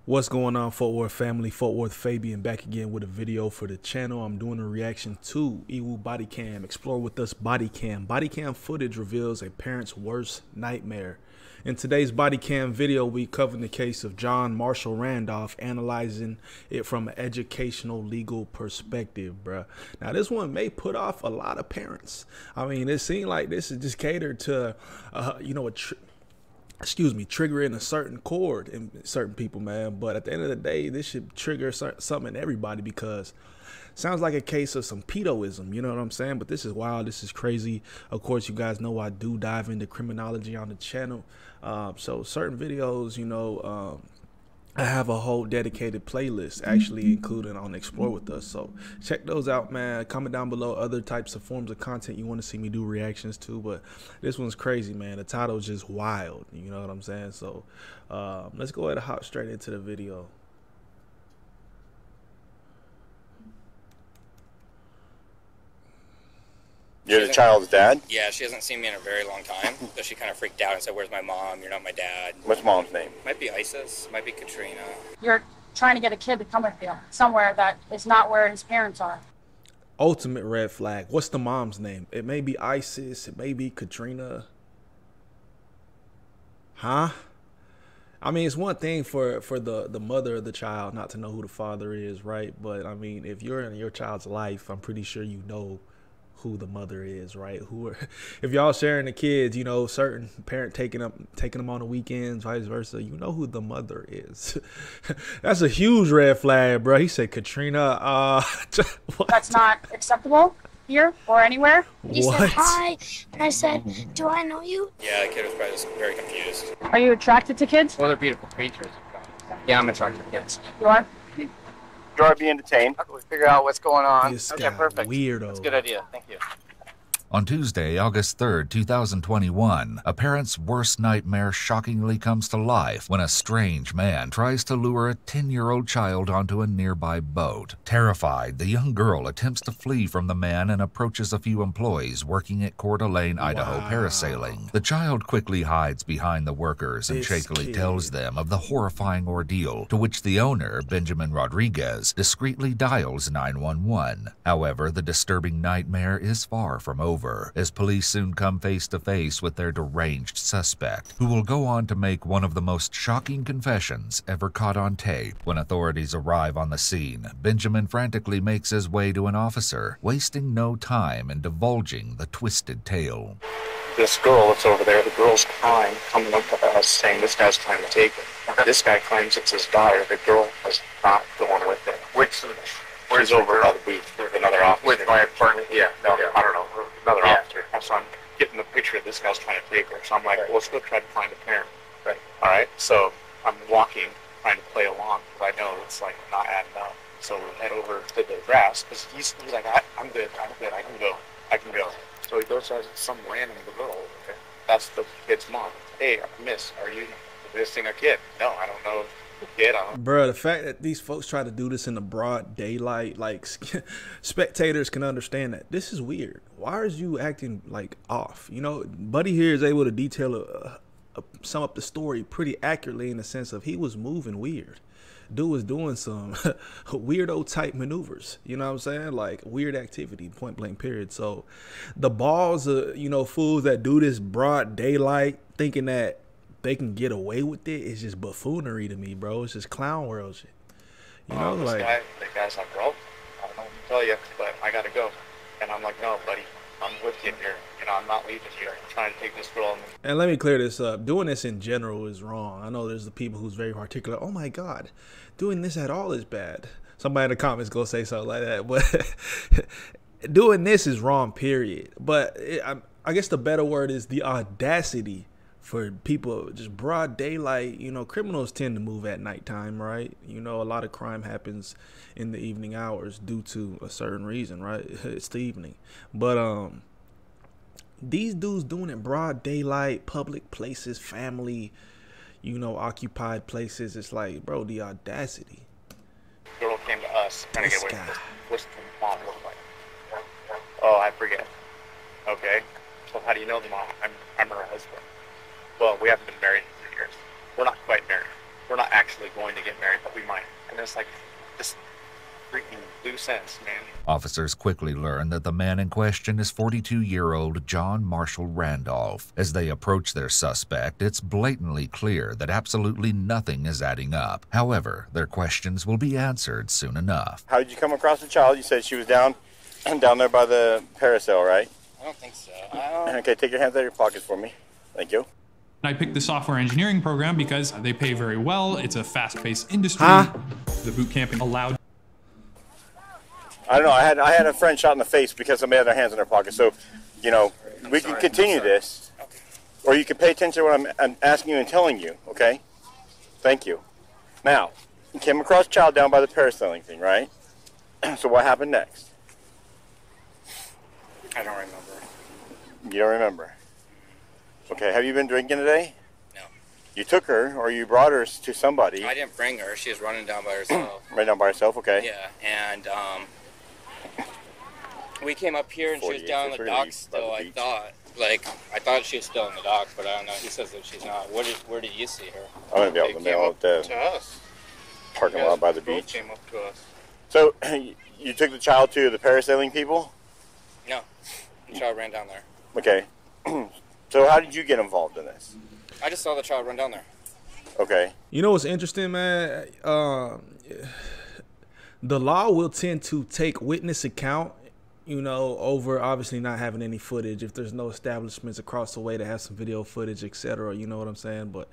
What's going on, Fort Worth family? Fort Worth Fabian back again with a video for the channel. I'm doing a reaction to Ewu Bodycam. Explore with us Bodycam. Bodycam footage reveals a parent's worst nightmare. In today's Bodycam video, we cover the case of John Marshall Randolph, analyzing it from an educational legal perspective, bruh. Now, this one may put off a lot of parents. I mean, it seems like this is just catered to, triggering a certain chord in certain people, man. But at the end of the day, this should trigger something in everybody, because it sounds like a case of some pedoism, you know what I'm saying? But this is wild, this is crazy. Of course, you guys know I do dive into criminology on the channel. So certain videos, I have a whole dedicated playlist actually included on Explore With Us. So check those out, man. Comment down below other types of forms of content you want to see me do reactions to. But this one's crazy, man. The title is just wild. You know what I'm saying? So let's go ahead and hop straight into the video. You're the child's dad? Yeah, she hasn't seen me in a very long time, so she kind of freaked out and said, "Where's my mom? You're not my dad." What's mom's name? Might be Isis, might be Katrina. You're trying to get a kid to come with you somewhere that is not where his parents are. Ultimate red flag. What's the mom's name? It may be Isis, it may be Katrina. Huh? I mean, it's one thing for the mother of the child not to know who the father is, right? But I mean, if you're in your child's life, I'm pretty sure you know who the mother is, right? If y'all sharing the kids, certain parent taking them on the weekends, vice versa, you know who the mother is. That's a huge red flag, bro. He said Katrina. That's not acceptable here or anywhere. He said hi, and I said, "Do I know you?" Yeah, the kid was probably just very confused. Are you attracted to kids? Well, they're beautiful creatures. Yeah, I'm attracted to kids. You are? You're being detained. How can we figure out what's going on? This Okay, guy perfect. weirdo. That's a good idea. Thank you. On Tuesday, August 3rd, 2021, a parent's worst nightmare shockingly comes to life when a strange man tries to lure a 10-year-old child onto a nearby boat. Terrified, the young girl attempts to flee from the man and approaches a few employees working at Coeur d'Alene, Idaho, parasailing. The child quickly hides behind the workers and shakily tells them of the horrifying ordeal, to which the owner, Benjamin Rodriguez, discreetly dials 911. However, the disturbing nightmare is far from over, as police soon come face to face with their deranged suspect, who will go on to make one of the most shocking confessions ever caught on tape. When authorities arrive on the scene, Benjamin frantically makes his way to an officer, wasting no time in divulging the twisted tale. This girl that's over there, the girl's crying, coming up to us saying this guy's trying to take her. This guy claims it's his daughter. The girl is not going with it. Where's over the booth with another officer? With my partner? Yeah, no, yeah. I don't know. Another officer. So I'm getting the picture of this guy's trying to take her. So I'm like, well, let's go try to find a parent. Right. All right. So I'm walking, trying to play along, because I know it's like not adding up. So we head over to the grass, because he's like, I'm good, I can go. So he goes to some random girl. Okay. That's the kid's mom. Hey, miss, are you missing a kid? No, I don't know. Bro, the fact that these folks try to do this in the broad daylight, like spectators can understand that this is weird. Why are you acting like off? Buddy here is able to detail sum up the story pretty accurately, in the sense of he was moving weird. Dude was doing some weirdo type maneuvers, you know what I'm saying? Like weird activity, point blank period. So the balls of, fools that do this broad daylight thinking that they can get away with it is just buffoonery to me, bro. It's just clown world shit. The guy's like, well, I don't know what to tell you, but I gotta go. And I'm like, no, buddy, I'm with you here. I'm not leaving you. I'm trying to take this girl. And let me clear this up. Doing this in general is wrong. I know there's the people who's very particular. Oh my God, doing this at all is bad. Somebody in the comments go say something like that. But doing this is wrong, period. But I guess the better word is the audacity for people, just broad daylight. Criminals tend to move at nighttime, right? A lot of crime happens in the evening hours due to a certain reason, right? It's the evening. But these dudes doing it broad daylight, public places, family, occupied places. It's like, bro, the audacity. The girl came to us trying to get away from this. What's the mom look like? Oh, I forget. Okay. So how do you know the mom? I'm her husband. Well, we haven't been married in 3 years. We're not quite married. We're not actually going to get married. it's like this freaking loose ends, man. Officers quickly learn that the man in question is 42-year-old John Marshall Randolph. As they approach their suspect, it's blatantly clear that absolutely nothing is adding up. However, their questions will be answered soon enough. How did you come across the child? You said she was down there by the parasail, right? I don't think so. Okay, take your hands out of your pockets for me. Thank you. I picked the software engineering program because they pay very well. It's a fast-paced industry. The boot camping allowed. I don't know. I had a friend shot in the face because somebody had their hands in their pockets. So, you know, we can continue this, or you can pay attention to what I'm asking you and telling you. Okay? Thank you. Now, you came across a child down by the parasailing thing, right? So what happened next? I don't remember. You don't remember? Okay. Have you been drinking today? No. You took her, or you brought her to somebody? I didn't bring her. She was running down by herself. Right down by herself. Okay. Yeah, and we came up here and she was down in the dock still. I thought she was still in the dock, but I don't know. He says that she's not. Where did you see her? I'm gonna be able to mail it To us. parking lot by the Boat beach. came up to us. So you took the child to the parasailing people? No, the child ran down there. Okay. So how did you get involved in this? I just saw the child run down there. Okay. You know what's interesting, man? The law will tend to take witness account, you know, over obviously not having any footage if there's no establishments across the way that have some video footage, etc. You know what I'm saying? But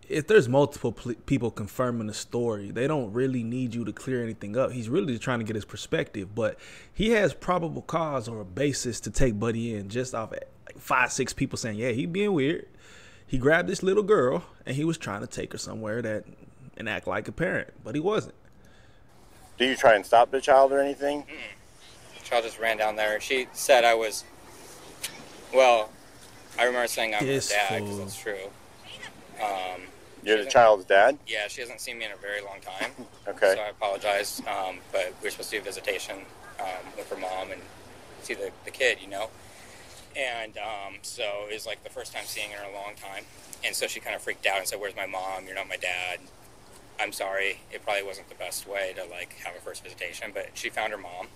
if there's multiple people confirming the story, they don't really need you to clear anything up. He's really just trying to get his perspective, but he has probable cause or a basis to take Buddy in just off like 5-6 people saying, yeah, he being weird. He grabbed this little girl and he was trying to take her somewhere and act like a parent, but he wasn't. Do you try and stop the child or anything? The child just ran down there. She said I was, well, I remember saying I'm her dad, because that's true. You're the child's dad? Yeah, she hasn't seen me in a very long time. Okay. So I apologize, but we were supposed to do a visitation with her mom and see the kid, you know. And so it was like the first time seeing her in a long time. And so she kind of freaked out and said, where's my mom? You're not my dad. I'm sorry. It probably wasn't the best way to like have a first visitation, but she found her mom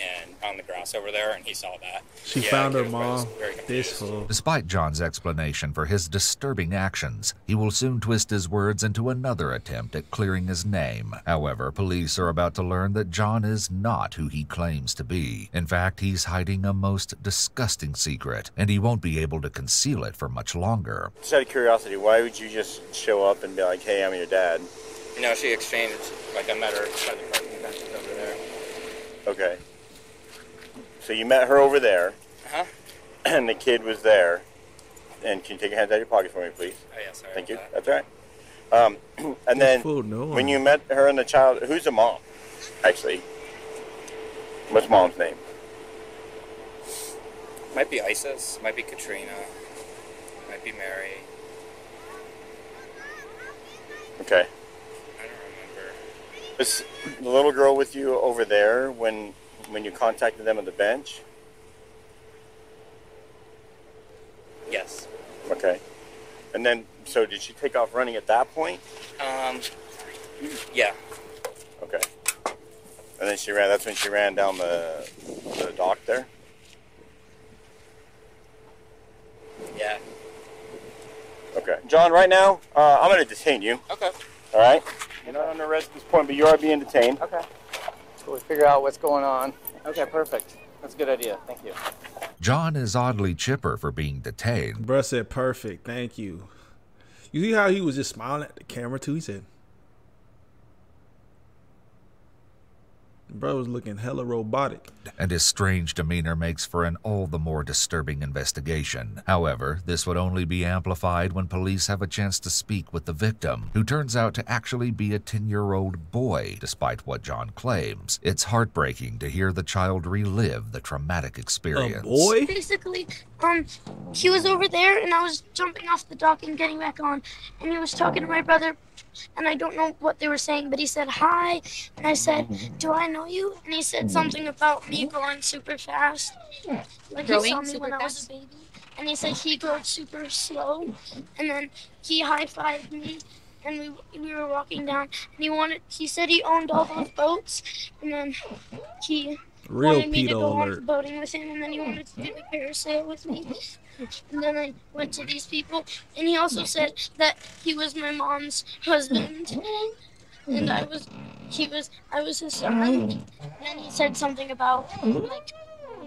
and on the grass over there, and he saw that. She found her mom. This fool. Despite John's explanation for his disturbing actions, he will soon twist his words into another attempt at clearing his name. However, police are about to learn that John is not who he claims to be. In fact, he's hiding a most disgusting secret, and he won't be able to conceal it for much longer. Just out of curiosity, why would you just show up and be like, hey, I'm your dad? You know, she exchanged, like I met her by the parking benches over there. Okay. So you met her over there, and the kid was there. And can you take your hands out of your pocket for me, please? Oh, yeah, sorry. Thank you. That's all right. And then when you met her and the child, who's the mom, actually? What's mom's name? Might be Isis, might be Katrina, might be Mary. Okay. I don't remember. Was the little girl with you over there when you contacted them at the bench? Yes. Okay. And then, so did she take off running at that point? Yeah. Okay. And then that's when she ran down the dock there? Yeah. Okay. John, right now, I'm going to detain you. Okay. All right? You're not under arrest at this point, but you are being detained. Okay. So we figure out what's going on. Okay, perfect. That's a good idea. Thank you. John is oddly chipper for being detained. Bruh said perfect, thank you. You see how he was just smiling at the camera too? He said, bro was looking hella robotic. And his strange demeanor makes for an all the more disturbing investigation. However, this would only be amplified when police have a chance to speak with the victim, who turns out to actually be a 10-year-old boy, despite what John claims. It's heartbreaking to hear the child relive the traumatic experience. A boy? Basically, he was over there, and I was jumping off the dock and getting back on, and he was talking to my brother, and I don't know what they were saying, but he said, hi, and I said, do I know you? And he said something about me growing super fast. Like he saw me when I was a baby, and he said he grew super slow, and then he high-fived me, and we were walking down, and he said he owned all those boats, and then he wanted me to go on boating with him, and then he wanted to do a parasail with me. And then I went to these people, and he also said that he was my mom's husband, and I was his son. And then he said something about like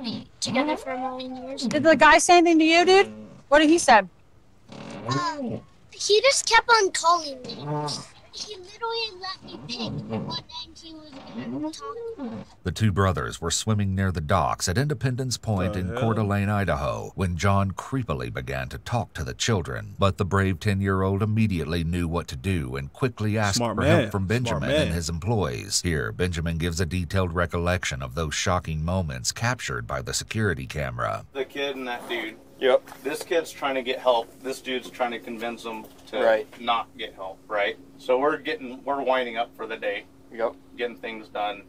be together for 1,000,000 years. Did the guy say anything to you, dude? What did he say? He just kept on calling me. He literally let me pick what name he was going to talk about. The two brothers were swimming near the docks at Independence Point in Coeur d'Alene, Idaho, when John creepily began to talk to the children. But the brave 10-year-old immediately knew what to do and quickly asked for help from Benjamin and his employees. Here, Benjamin gives a detailed recollection of those shocking moments captured by the security camera. The kid and that dude. Yep. This kid's trying to get help. This dude's trying to convince him to not get help, right? So we're winding up for the day. Yep. Getting things done.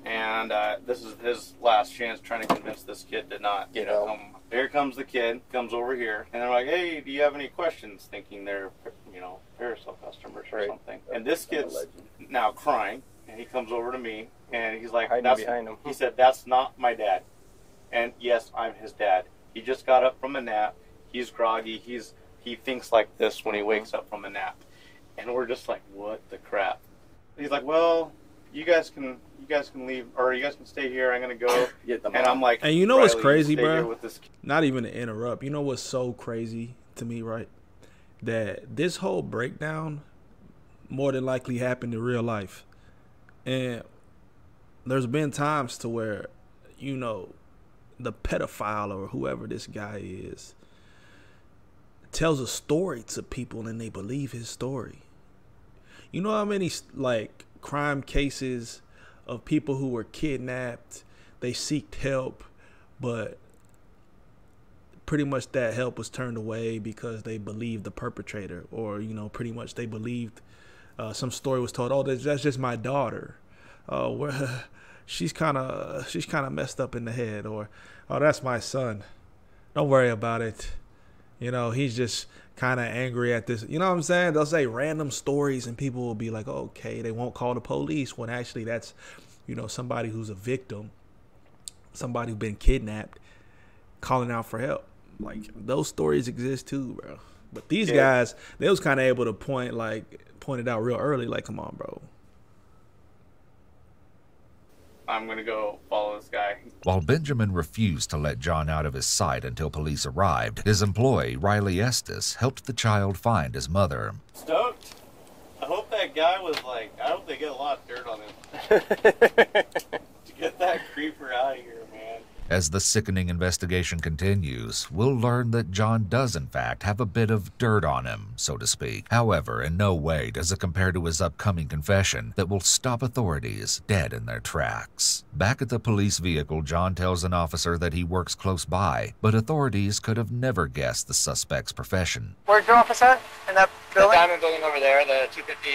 And this is his last chance trying to convince this kid to not get help. Here comes the kid, comes over here, and they're like, hey, do you have any questions? Thinking they're, Parasail customers or something. And this kid's now crying, and he comes over to me, and he's like, he said, that's not my dad. And yes, I'm his dad. He just got up from a nap. He's groggy. He thinks like this when he wakes up from a nap. And we're just like, what the crap? He's like, well, you guys can leave, or you guys can stay here. I'm gonna go. And I'm like, and you know what's crazy, bro? Not even to interrupt. You know what's so crazy to me, right? That this whole breakdown more than likely happened in real life. And there's been times to where, the pedophile or whoever this guy is tells a story to people and they believe his story. You know how many crime cases of people who were kidnapped, they seeked help, but pretty much that help was turned away because they believed the perpetrator, or pretty much they believed some story was told, oh, that's just my daughter, she's kind of messed up in the head, or oh, that's my son, don't worry about it, he's just kind of angry at this. You know what I'm saying? They'll say random stories and people will be like, oh, okay, they won't call the police, when actually that's somebody who's a victim, somebody who's been kidnapped, calling out for help. Like, those stories exist too, bro. But these guys, they was kind of able to point it out real early, like, come on, bro, I'm going to go follow this guy. While Benjamin refused to let John out of his sight until police arrived, his employee, Riley Estes, helped the child find his mother. Stoked. I hope that guy I hope they get a lot of dirt on him. To get that creeper out of here, man. As the sickening investigation continues, we'll learn that John does in fact have a bit of dirt on him, so to speak. However, in no way does it compare to his upcoming confession that will stop authorities dead in their tracks. Back at the police vehicle, John tells an officer that he works close by, but authorities could have never guessed the suspect's profession. Where's your office at? In that building? The diamond building over there, the 250.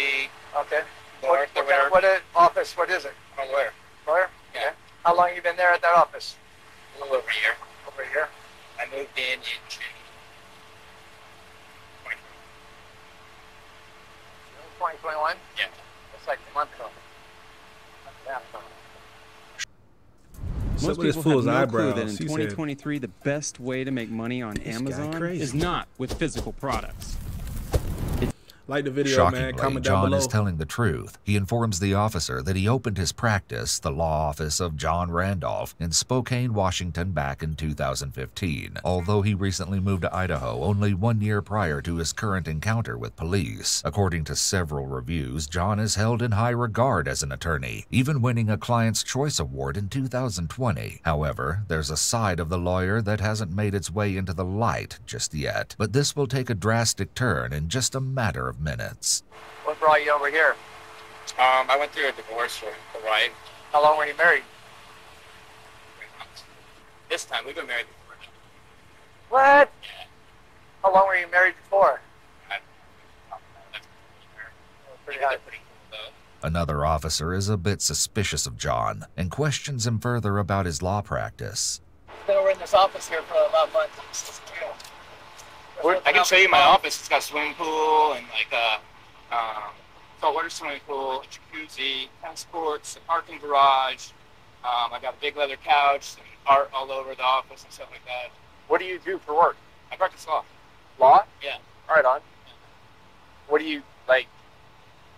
Okay. North, what office? What is it? A lawyer. Lawyer? Yeah. Okay. How long you been there at that office? A little over a year. Over a year? I moved in June. 2021? Yeah. It's like a month ago. Most people have no clue that in 2023 the best way to make money on Amazon is not with physical products. Like the video, Shockingly, man. Comment John down below. is telling the truth. He informs the officer that he opened his practice, the law office of John Randolph, in Spokane, Washington back in 2015, although he recently moved to Idaho only 1 year prior to his current encounter with police. According to several reviews, John is held in high regard as an attorney, even winning a Client's Choice Award in 2020. However, there's a side of the lawyer that hasn't made its way into the light just yet, but this will take a drastic turn in just a matter of minutes. What brought you over here? I went through a divorce for a ride. How long were you married? 3 months. This time, we've been married before. What? Yeah. How long were you married before? Pretty high. Pretty cool, though. Another officer is a bit suspicious of John and questions him further about his law practice. Been over in this office here for about a month. I can show you my office. It's got a swimming pool and like saltwater swimming pool, a jacuzzi, tennis sports, a parking garage. I got a big leather couch, and art all over the office and stuff like that. What do you do for work? I practice law. Law? Yeah. Right on. What do you, like,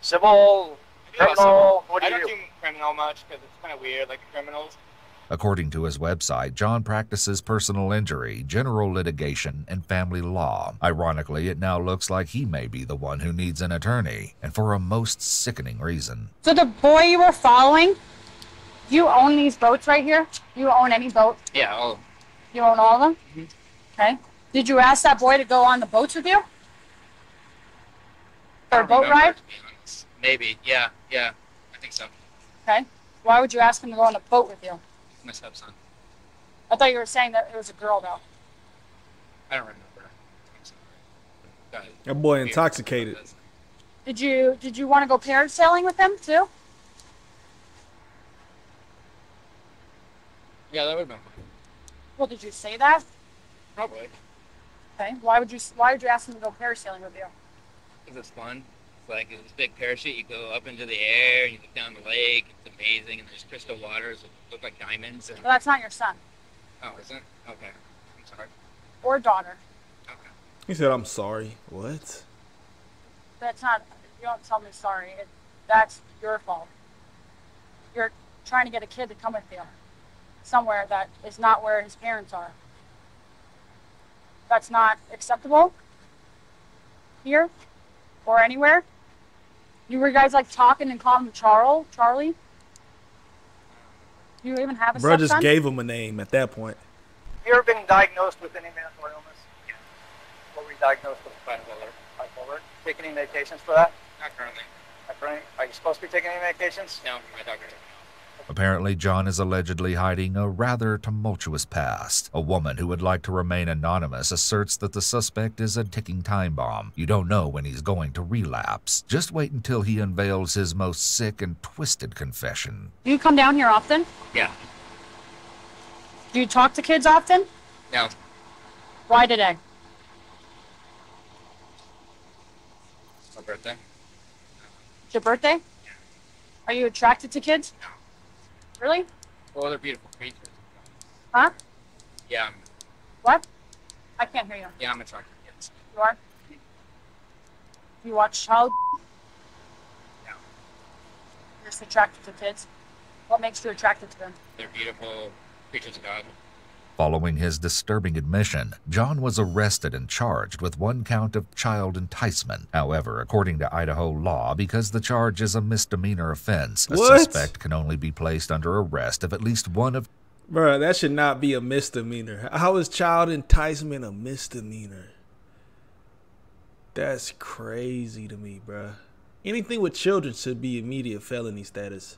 civil, criminal? What do I you don't do criminal much because it's kind of weird, like the criminals. According to his website, John practices personal injury, general litigation, and family law. Ironically, it now looks like he may be the one who needs an attorney, and for a most sickening reason. So the boy you were following, do you own these boats right here? Do you own any boat? Yeah, all of them. You own all of them? Mm-hmm. Okay. Did you ask that boy to go on the boats with you? For a boat ride? Maybe, yeah, I think so. Okay. Why would you ask him to go on a boat with you? My stepson. I thought you were saying that it was a girl, though. I don't remember. That boy intoxicated. Did you want to go parasailing with him too? Yeah, that would have been fun. Well, did you say that? Probably. Okay. Why would you ask him to go parasailing with you? Because it's fun. It's like this big parachute. You go up into the air, you look down the lake. It's amazing, and there's crystal waters that look like diamonds. And... Well, that's not your son. Oh, isn't it? Okay. I'm sorry. Or daughter. Okay. He said, "I'm sorry." What? That's not. You don't tell me sorry. That's your fault. You're trying to get a kid to come with you somewhere that is not where his parents are. That's not acceptable here or anywhere. You were guys like talking and calling him Charlie. Do you even have a Bro stepson? just gave him a name at that point. Have you ever been diagnosed with any mental illness? Yeah. What were you diagnosed with? Bipolar. Take any medications for that? Not currently. Not currently. Are you supposed to be taking any medications? No, my doctor. Apparently, John is allegedly hiding a rather tumultuous past. A woman who would like to remain anonymous asserts that the suspect is a ticking time bomb. You don't know when he's going to relapse. Just wait until he unveils his most sick and twisted confession. Do you come down here often? Yeah. Do you talk to kids often? No. Why today? My birthday. It's your birthday? Yeah. Are you attracted to kids? No. Really? Well, they're beautiful creatures. Huh? Yeah. What? I can't hear you. Yeah, I'm attracted to kids. You are? You watch child? No. You're just attracted to kids? What makes you attracted to them? They're beautiful creatures of God. Following his disturbing admission, John was arrested and charged with one count of child enticement. However, according to Idaho law, because the charge is a misdemeanor offense, a suspect can only be placed under arrest if at least one of... Bruh, that should not be a misdemeanor. How is child enticement a misdemeanor? That's crazy to me, bruh. Anything with children should be immediate felony status.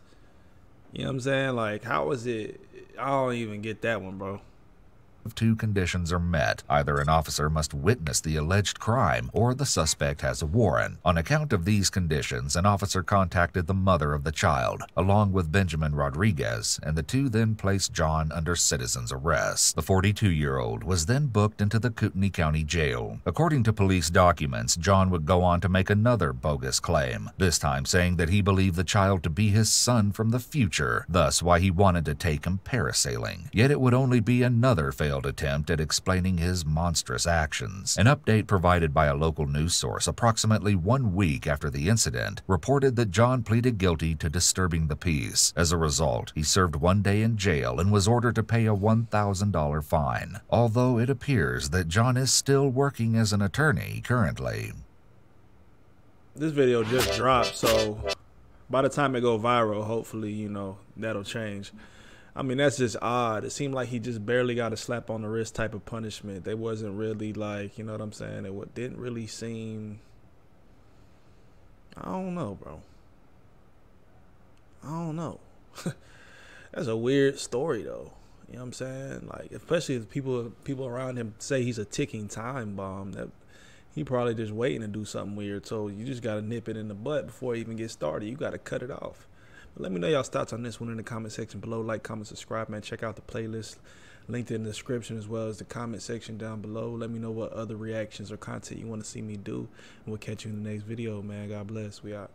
You know what I'm saying? Like, how is it? I don't even get that one, bro. Two conditions are met. Either an officer must witness the alleged crime or the suspect has a warrant. On account of these conditions, an officer contacted the mother of the child, along with Benjamin Rodriguez, and the two then placed John under citizen's arrest. The 42-year-old was then booked into the Kootenai County Jail. According to police documents, John would go on to make another bogus claim, this time saying that he believed the child to be his son from the future, thus why he wanted to take him parasailing. Yet it would only be another failed attempt at explaining his monstrous actions. An update provided by a local news source approximately 1 week after the incident reported that John pleaded guilty to disturbing the peace. As a result, he served 1 day in jail and was ordered to pay a $1,000 fine, although it appears that John is still working as an attorney currently. This video just dropped, so by the time it go viral, hopefully, you know, that'll change. I mean, that's just odd. It seemed like he just barely got a slap on the wrist type of punishment. They wasn't really like, you know what I'm saying? It didn't really seem, I don't know, bro. I don't know. That's a weird story, though. You know what I'm saying? Like, especially if people around him say he's a ticking time bomb, that he probably just waiting to do something weird. So you just got to nip it in the butt before it even gets started. You got to cut it off. Let me know y'all's thoughts on this one in the comment section below. Like, comment, subscribe, man. Check out the playlist. linked in the description, as well as the comment section down below. Let me know what other reactions or content you want to see me do, and we'll catch you in the next video, man. God bless. We out.